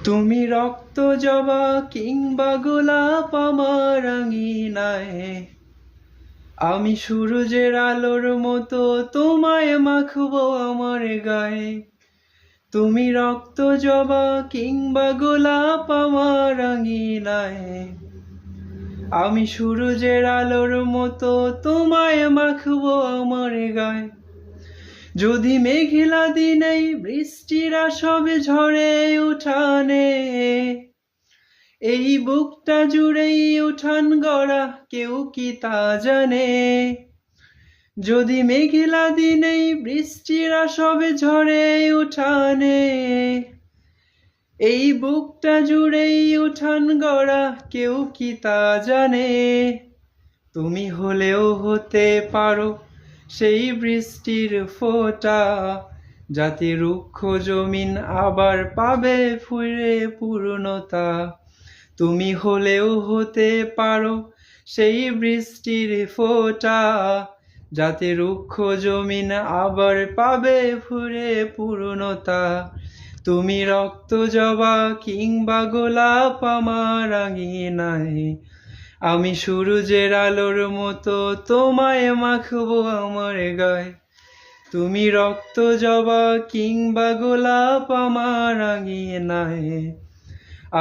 তুমি রক্ত জবা কিংবা গোলাপ আমার আঙিনায়, আমি সূরজের আলোর মতো তোমায় মাখবো আমার গায়ে। তুমি রক্ত জবা কিংবা গোলাপ আমার আঙিনায়, আমি সূরজের আলোর মতো তোমায় মাখবো আমার গায়ে। যদি মেঘলা দিনেই বৃষ্টিরা সবে ঝরে উঠানে, এই বুকটা জুড়েই উঠান গড়া কেউ কি তা জানে। যদি মেঘলা দিনেই বৃষ্টিরা সবে ঝরে উঠানে, এই বুকটা জুড়েই উঠান গড়া কেউ কি তা জানে। তুমি হলেও হতে পারো সেই বৃষ্টির ফোঁটা, যাতে রুক্ষ জমিন আবার পাবে ফিরে পূর্ণতা। তুমি হলেও হতে পারো সেই বৃষ্টির ফোঁটা, যাতে রুক্ষ জমিন আবার পাবে ফিরে পূর্ণতা। তুমি রক্ত জবা কিংবা গোলাপ আমার আঙিনায়, আমি সূরজের আলোর মতো তোমায় মাখবো আমার গায়ে। তুমি রক্ত জবা কিংবা গোলাপ আমার আঙিনায়,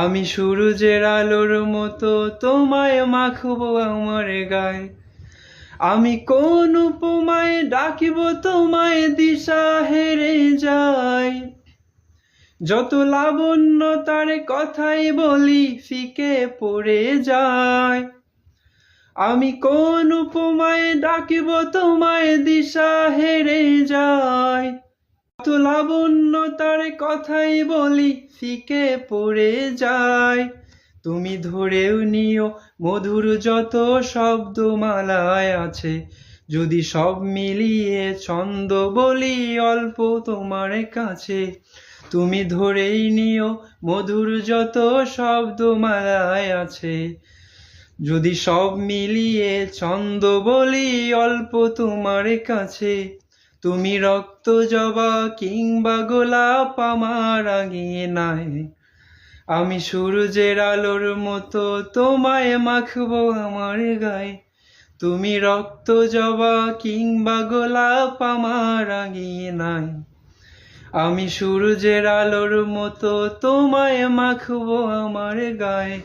আমি সূরজের আলোর মতো তোমায় মাখবো আমার গায়ে। আমি কোন উপমায় ডাকিব তোমায় দিশা হেরে যাই, যত লাবণ্য তার কথাই বলি ফিকে পড়ে যায়। আমি কোন উপমায় ডাকিব তোমায় দিশা হেরে যায়, যত লাবণ্য তার কথাই বলি ফিকে পড়ে যায়। তুমি ধরেও নিও মধুর যত শব্দমালায় আছে, যদি সব মিলিয়ে ছন্দ বলি অল্প তোমার কাছে। তুমি ধরেই নিও মধুর যত শব্দমালায় আছে, যদি সব মিলিয়ে ছন্দ বলি অল্প তোমার কাছে। তুমি রক্ত জবা কিংবা গোলাপ আমার আঙিনায়, আমি সূরজের আলোর মতো তোমায় মাখবো আমার গায়ে। তুমি রক্ত জবা কিংবা গোলাপ আমার আঙিনায়, আমি সূরজের আলোর মতো তোমায় মাখবো আমার গায়ে।